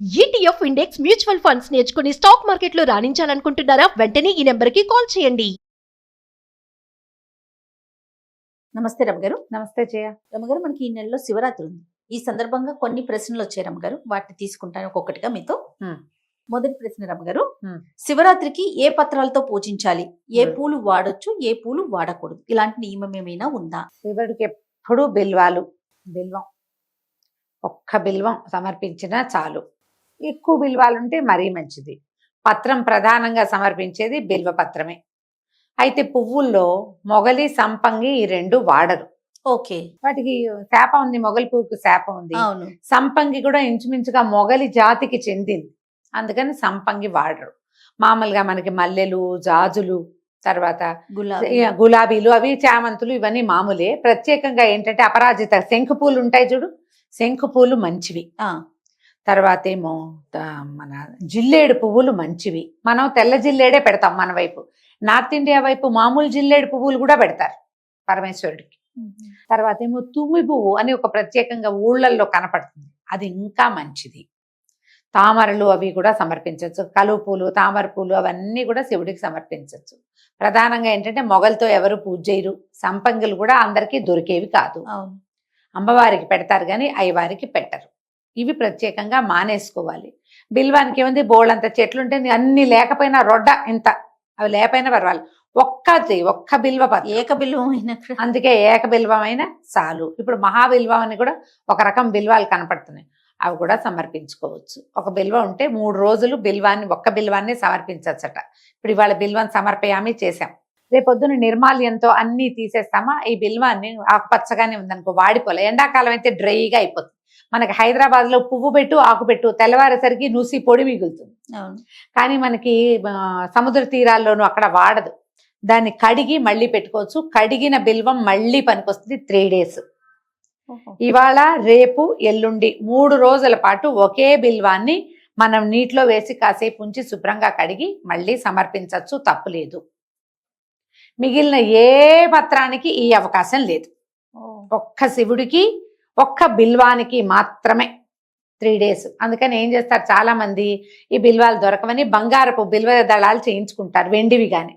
ETF index mutual funds నేర్చుకుని stock మార్కెట్లో రాణించాలనుకుంటున్నారా? వెంటనే ఈ నెంబర్కి కాల్ చేయండి. నమస్తే రమగారు. నమస్తే జయ. రమగారు, మనకి ఈ నెలలో శివరాత్రి ఉంది. ఈ సందర్భంగా కొన్ని ప్రశ్నలు వచ్చాయి రమగారు, వాటిని తీసుకుంటాను ఒక్కొక్కటిగా మీతో. మొదటి ప్రశ్న రమగారు, శివరాత్రికి ఏ పత్రాలతో పూజించాలి? ఏ పూలు వాడొచ్చు, ఏ పూలు వాడకూడదు? ఇలాంటి నియమం ఏమైనా ఉందా? శివుడికి ఎప్పుడు బిల్వం ఒక్క బిల్వం సమర్పించినా చాలు. ఎక్కువ బిల్వాలుంటే మరీ మంచిది. పత్రం ప్రధానంగా సమర్పించేది బిల్వ పత్రమే. అయితే పువ్వుల్లో మొగలి, సంపంగి ఈ రెండు వాడరు. ఓకే, వాటికి శాపం ఉంది, మొగలి పువ్వుకి శాపం ఉంది. అవును. సంపంగి కూడా ఇంచుమించుగా మొగలి జాతికి చెందింది, అందుకని సంపంగి వాడరు. మామూలుగా మనకి మల్లెలు, జాజులు, తర్వాత గులాబీలు, అవి చామంతులు, ఇవన్నీ మామూలే. ప్రత్యేకంగా ఏంటంటే అపరాజిత శంఖు పూలు ఉంటాయి చూడు, శంఖు పూలు మంచివి. తర్వాత ఏమో మన జిల్లేడు పువ్వులు మంచివి. మనం తెల్ల జిల్లేడే పెడతాం మన వైపు. నార్త్ ఇండియా వైపు మామూలు జిల్లేడు పువ్వులు కూడా పెడతారు పరమేశ్వరుడికి. తర్వాత ఏమో తుమ్మి పువ్వు అని ఒక ప్రత్యేకంగా ఊళ్ళల్లో కనపడుతుంది, అది ఇంకా మంచిది. తామరలు అవి కూడా సమర్పించవచ్చు. కలువ పూలు, తామర పూలు అవన్నీ కూడా శివుడికి సమర్పించవచ్చు. ప్రధానంగా ఏంటంటే మొగలతో ఎవరు పూజ చేయరు. సంపంగులు కూడా అందరికీ దొరికేవి కాదు. అమ్మవారికి పెడతారు కానీ అయ్యవారికి పెట్టరు. ఇవి ప్రత్యేకంగా మానేసుకోవాలి. బిల్వానికి ఏముంది, బోళ్ళంత చెట్లు ఉంటుంది, అన్ని లేకపోయినా రొడ్డ ఇంత, అవి లేకపోయినా పర్వాలేదు. ఒక్క బిల్వ ఏక బిల్వం అయినా, అందుకే ఏక బిల్వమైనా చాలు. ఇప్పుడు మహాబిల్వం అని కూడా ఒక రకం బిల్వాలు కనపడుతున్నాయి, అవి కూడా సమర్పించుకోవచ్చు. ఒక బిల్వ ఉంటే 3 రోజులు ఒక్క బిల్వాన్ని సమర్పించచ్చట. ఇప్పుడు ఇవాళ బిల్వం సమర్పయామి చేశాం, రేపొద్దున నిర్మాల్యంతో అన్నీ తీసేస్తామా, ఈ బిల్వాన్ని ఆకుపచ్చగానే ఉందనుకో, వాడిపోలే. ఎండాకాలం అయితే డ్రైగా అయిపోతుంది. మనకి హైదరాబాద్ లో పువ్వు పెట్టు, ఆకు పెట్టు, తెల్లవారేసరికి నూసి పొడి మిగులుతుంది. కానీ మనకి సముద్ర తీరాల్లోనూ అక్కడ వాడదు. దాన్ని కడిగి మళ్ళీ పెట్టుకోవచ్చు. కడిగిన బిల్వం మళ్ళీ పనికొస్తుంది 3 days. ఇవాళ, రేపు, ఎల్లుండి 3 రోజుల పాటు ఒకే బిల్వాన్ని మనం నీటిలో వేసి కాసేపు ఉంచి శుభ్రంగా కడిగి మళ్ళీ సమర్పించవచ్చు, తప్పులేదు. మిగిలిన ఏ పత్రానికి ఈ అవకాశం లేదు. ఒక్క శివుడికి, ఒక్క బిల్వానికి మాత్రమే 3 days. అందుకని ఏం చేస్తారు, చాలా మంది ఈ బిల్వాలు దొరకవని బంగారపు బిల్వ దళాలు చేయించుకుంటారు, వెండివి. కానీ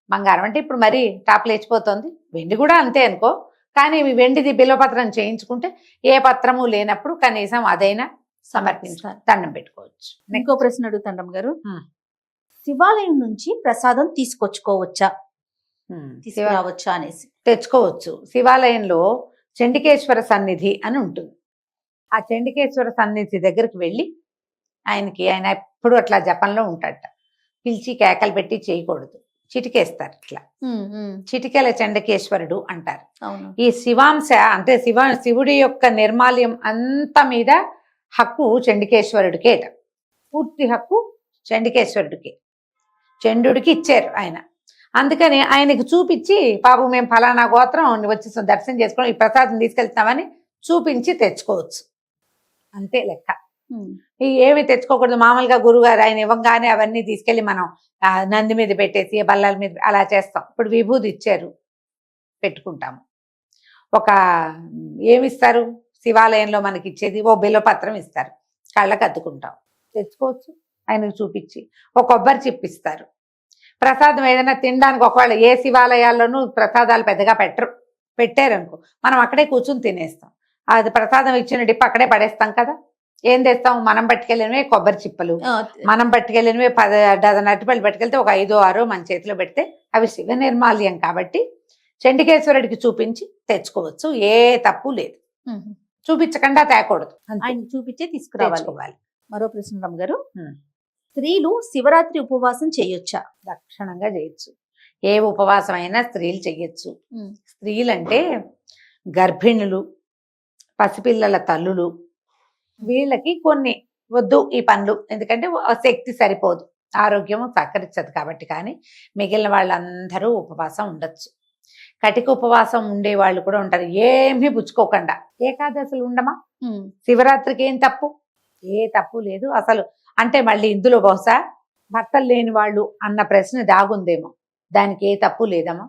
బంగారం అంటే ఇప్పుడు మరీ టాప్ లేచిపోతుంది, వెండి కూడా అంతే అనుకో. కానీ వెండిది బిల్వపత్రం చేయించుకుంటే ఏ పత్రము లేనప్పుడు కనీసం అదైనా సమర్పించాలి, దండం పెట్టుకోవచ్చు. ఇంకో ప్రశ్న అడుగుతాను రమ్మగారు, శివాలయం నుంచి ప్రసాదం తీసుకొచ్చుకోవచ్చా, తీసుకురావచ్చా అనేసి? తెచ్చుకోవచ్చు. శివాలయంలో చండికేశ్వర సన్నిధి అని ఉంటుంది. ఆ చండికేశ్వర సన్నిధి దగ్గరికి వెళ్ళి ఆయన ఎప్పుడు అట్లా జపంలో ఉంటాడట. పిలిచి కేకలు పెట్టి చేయకూడదు, చిటికేస్తారు. ఇట్లా చిటికెల చండికేశ్వరుడు అంటారు. ఈ శివాంశ అంటే శివుడి యొక్క నిర్మాల్యం అంత మీద హక్కు చండికేశ్వరుడికేట. పూర్తి హక్కు చండికేశ్వరుడికి, చండుడికి ఇచ్చారు ఆయన. అందుకని ఆయనకి చూపించి, పాపం మేము ఫలానా గోత్రం వచ్చి దర్శనం చేసుకోవడం, ఈ ప్రసాదం తీసుకెళ్తామని చూపించి తెచ్చుకోవచ్చు, అంతే లెక్క. ఏమి తెచ్చుకోకూడదు. మామూలుగా గురుగారు ఆయన ఇవ్వగానే అవన్నీ తీసుకెళ్ళి మనం నంది మీద పెట్టేసి బల్లాల మీద అలా చేస్తాం. ఇప్పుడు విభూది ఇచ్చారు, పెట్టుకుంటాము. ఏమిస్తారు శివాలయంలో మనకి ఇచ్చేది, ఓ బిల్వపత్రం ఇస్తారు, కళ్ళకు అద్దుకుంటాం, తెచ్చుకోవచ్చు. ఆయనకు చూపించి ఒక కొబ్బరి చిప్పిస్తారు. ప్రసాదం ఏదైనా తినడానికి ఒకవేళ ఏ శివాలయాల్లోనూ ప్రసాదాలు పెద్దగా పెట్టారనుకో, మనం అక్కడే కూర్చుని తినేస్తాం. అది ప్రసాదం ఇచ్చిన డిప్ప అక్కడే పడేస్తాం కదా. ఏం తెస్తాం, మనం పట్టుకెళ్ళినవే కొబ్బరి చిప్పలు, మనం పట్టుకెళ్ళినవే 10 డజన్ అరటిపళ్ళు పట్టుకెళ్తే ఒక 5 6 మన చేతిలో పెడితే అవి శివ నిర్మాల్యం కాబట్టి చండికేశ్వరుడికి చూపించి తెచ్చుకోవచ్చు, ఏ తప్పు లేదు. చూపించకుండా తేకూడదు, ఆయన చూపించే తీసుకురావాలి. మరో ప్రశ్న రమ్మగారు, స్త్రీలు శివరాత్రి ఉపవాసం చేయొచ్చా? లక్షణంగా చేయొచ్చు. ఏ ఉపవాసం అయినా స్త్రీలు చెయ్యొచ్చు. స్త్రీలంటే గర్భిణులు, పసిపిల్లల తల్లులు, వీళ్ళకి కొన్ని వద్దు ఈ పనులు, ఎందుకంటే శక్తి సరిపోదు, ఆరోగ్యం సహకరించదు కాబట్టి. కానీ మిగిలిన వాళ్ళందరూ ఉపవాసం ఉండొచ్చు. కటిక ఉపవాసం ఉండే వాళ్ళు కూడా ఉంటారు, ఏమీ పుచ్చుకోకుండా. ఏకాదశులు ఉండమా, శివరాత్రికి ఏం తప్పు, ఏ తప్పు లేదు అసలు. అంటే మళ్ళీ ఇందులో బహుశా భర్తలు లేని వాళ్ళు అన్న ప్రశ్న దాగుందేమో, దానికి ఏ తప్పు లేదమ్మా.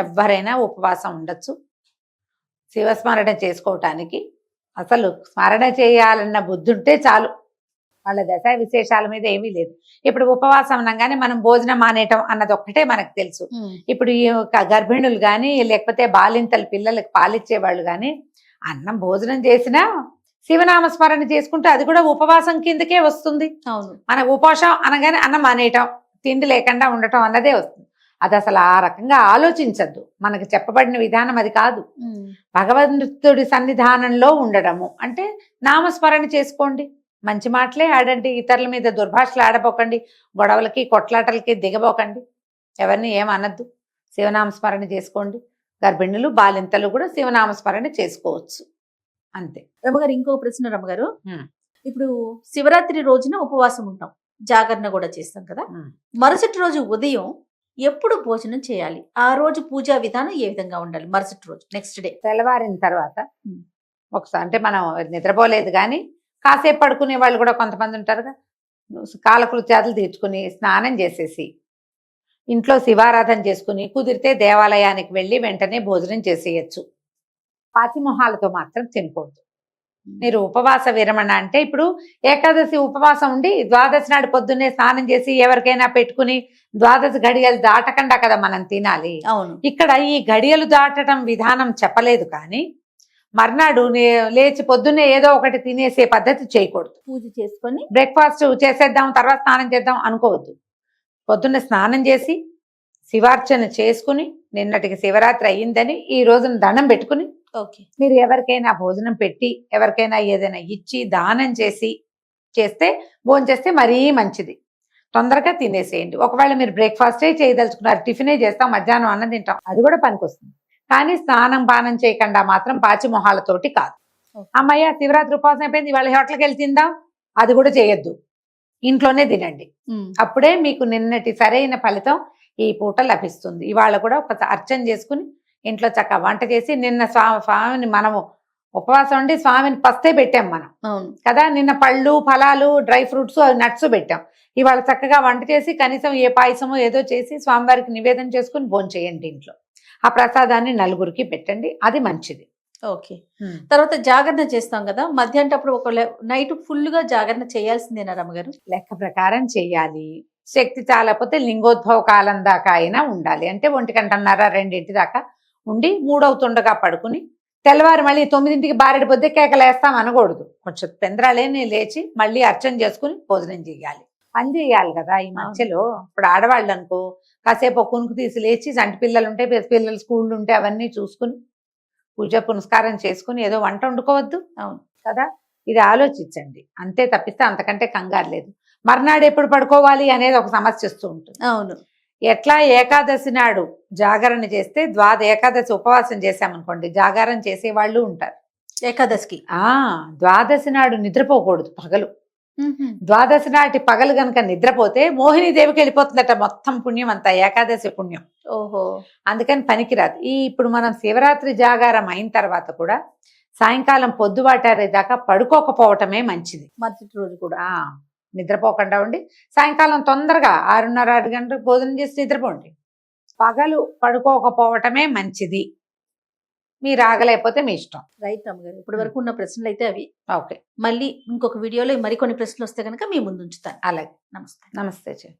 ఎవరైనా ఉపవాసం ఉండొచ్చు. శివస్మరణ చేసుకోవటానికి అసలు స్మరణ చేయాలన్న బుద్ధి ఉంటే చాలు, వాళ్ళ దశ విశేషాల మీద ఏమీ లేదు. ఇప్పుడు ఉపవాసం అనగానే మనం భోజనం మానేయటం అన్నది ఒక్కటే మనకు తెలుసు. ఇప్పుడు ఈ గర్భిణులు కానీ లేకపోతే బాలింతలు పిల్లలకు పాలిచ్చే వాళ్ళు కానీ అన్నం భోజనం చేసినా శివనామస్మరణ చేసుకుంటే అది కూడా ఉపవాసం కిందకే వస్తుంది. అవును, మన ఉపవాసం అనగానే అన్నం మానేయటం, తిండి లేకుండా ఉండటం అన్నదే వస్తుంది. అది అసలు ఆ రకంగా ఆలోచించద్దు. మనకు చెప్పబడిన విధానం అది కాదు. భగవంతుడి సన్నిధానంలో ఉండడము అంటే నామస్మరణ చేసుకోండి, మంచి మాటలే ఆడండి, ఇతరుల మీద దుర్భాషలు ఆడబోకండి, గొడవలకి కొట్లాటలకి దిగబోకండి, ఎవరిని ఏమనద్దు, శివనామస్మరణ చేసుకోండి. గర్భిణులు బాలింతలు కూడా శివనామస్మరణ చేసుకోవచ్చు, అంతే. రమ్మగారు ఇంకో ప్రశ్న రమ్మగారు, ఉమ్. ఇప్పుడు శివరాత్రి రోజున ఉపవాసం ఉంటాం, జాగరణ కూడా చేస్తాం కదా, మరుసటి రోజు ఉదయం ఎప్పుడు భోజనం చేయాలి? ఆ రోజు పూజా విధానం ఏ విధంగా ఉండాలి? మరుసటి రోజు నెక్స్ట్ డే తెల్లవారిన తర్వాత ఒకసారి అంటే మనం నిద్రపోలేదు కానీ కాసేపు పడుకునే వాళ్ళు కూడా కొంతమంది ఉంటారుగా, కాలకృత్యాలు తీర్చుకుని స్నానం చేసేసి ఇంట్లో శివారాధన చేసుకుని కుదిరితే దేవాలయానికి వెళ్ళి వెంటనే భోజనం చేసేయచ్చు. పాచిమొహాలతో మాత్రం తినకూడదు. మీరు ఉపవాస విరమణ అంటే ఇప్పుడు ఏకాదశి ఉపవాసం ఉండి ద్వాదశి నాడు పొద్దున్నే స్నానం చేసి ఎవరికైనా పెట్టుకుని ద్వాదశి గడియలు దాటకుండా కదా మనం తినాలి. అవును, ఇక్కడ ఈ గడియలు దాటడం విధానం చెప్పలేదు కానీ మర్నాడు లేచి పొద్దున్నే ఏదో ఒకటి తినేసే పద్ధతి చేయకూడదు. పూజ చేసుకొని బ్రేక్ఫాస్ట్ చేసేద్దాం తర్వాత స్నానం చేద్దాం అనుకోవద్దు. పొద్దున్న స్నానం చేసి శివార్చన చేసుకుని నిన్నటికి శివరాత్రి అయ్యిందని ఈ రోజున దండం పెట్టుకుని ఓకే, మీరు ఎవరికైనా భోజనం పెట్టి ఎవరికైనా ఏదైనా ఇచ్చి దానం చేస్తే భోజనం చేస్తే మరీ మంచిది. తొందరగా తినేసేయండి. ఒకవేళ మీరు బ్రేక్ఫాస్టే చేయదలుచుకున్నారు, టిఫినే చేస్తాం, మధ్యాహ్నం అన్నం తింటాం, అది కూడా పనికొస్తుంది. కానీ స్నానం పానం చేయకుండా మాత్రం పాచిమొహాలతోటి కాదు. అమ్మయ్య శివరాత్రి ఉపవాసం అయిపోయింది, ఇవాళ హోటల్కి వెళ్ళి తిందాం, అది కూడా చేయొద్దు. ఇంట్లోనే తినండి. అప్పుడే మీకు నిన్నటి సరైన ఫలితం ఈ పూట లభిస్తుంది. ఇవాళ కూడా ఒక అర్చన చేసుకుని ఇంట్లో చక్కగా వంట చేసి నిన్న స్వామిని మనము ఉపవాసం ఉండి స్వామిని పస్తే పెట్టాం మనం. అవును కదా, నిన్న పళ్ళు ఫలాలు డ్రై ఫ్రూట్స్ నట్స్ పెట్టాం. ఇవాళ చక్కగా వంట చేసి కనీసం ఏ పాయసమో ఏదో చేసి స్వామివారికి నివేదన చేసుకుని భోంచేయండి. ఇంట్లో ఆ ప్రసాదాన్ని నలుగురికి పెట్టండి, అది మంచిది. ఓకే, తర్వాత జాగరణ చేస్తాం కదా, మధ్యాహ్నం ఒక నైట్ ఫుల్ గా జాగరణ చేయాల్సిందేనా రమ్మగారు? లెక్క ప్రకారం చెయ్యాలి. శక్తి చాలకపోతే లింగోద్భవ కాలం దాకా అయినా ఉండాలి. అంటే 1:30 2 దాకా ఉండి 3 అవుతుండగా పడుకుని తెల్లవారు మళ్ళీ 9ంటికి బారెడు పొద్దు కేకలేస్తాం అనకూడదు. కొంచెం పెందరాలేని లేచి మళ్ళీ అర్చన చేసుకుని భోజనం చేయాలి. పని చేయాలి కదా ఈ మధ్యలో. ఇప్పుడు ఆడవాళ్ళు అనుకో కాసేపు ఒక కునుకు తీసి లేచి సంటి పిల్లలు ఉంటే పిల్లలు స్కూళ్ళు ఉంటే అవన్నీ చూసుకుని పూజ పునస్కారం చేసుకుని ఏదో వంట వండుకోవద్దు. అవును కదా, ఇది ఆలోచించండి. అంతే తప్పిస్తే అంతకంటే కంగారు లేదు. మర్నాడు ఎప్పుడు పడుకోవాలి అనేది ఒక సమస్య వస్తూ ఉంటుంది. అవును, ఎట్లా ఏకాదశి నాడు జాగరణ చేస్తే ఏకాదశి ఉపవాసం చేసామనుకోండి, జాగరణ చేసే వాళ్ళు ఉంటారు ఏకాదశికి. ద్వాదశి నాడు నిద్రపోకూడదు పగలు. ద్వాదశి నాటి పగలు గనక నిద్రపోతే మోహినీదేవికి వెళ్ళిపోతుందట మొత్తం పుణ్యం అంతా, ఏకాదశి పుణ్యం. ఓహో, అందుకని పనికిరాదు. ఇప్పుడు మనం శివరాత్రి జాగారం అయిన తర్వాత కూడా సాయంకాలం పొద్దుబాటారే దాకా పడుకోకపోవటమే మంచిది. మరుసటి రోజు కూడా నిద్రపోకుండా ఉండి సాయంకాలం తొందరగా 6:30 6 గంటలకు భోజనం చేసి నిద్రపోండి. పగలు పడుకోకపోవటమే మంచిది. మీరు ఆగలేకపోతే మీ ఇష్టం. రైట్ రమ్మగారు, ఇప్పటి వరకు ఉన్న ప్రశ్నలు అయితే అవి. ఓకే, మళ్ళీ ఇంకొక వీడియోలో మరికొన్ని ప్రశ్నలు వస్తే కనుక మీ ముందు ఉంచుతాను. అలాగే. నమస్తే. నమస్తే.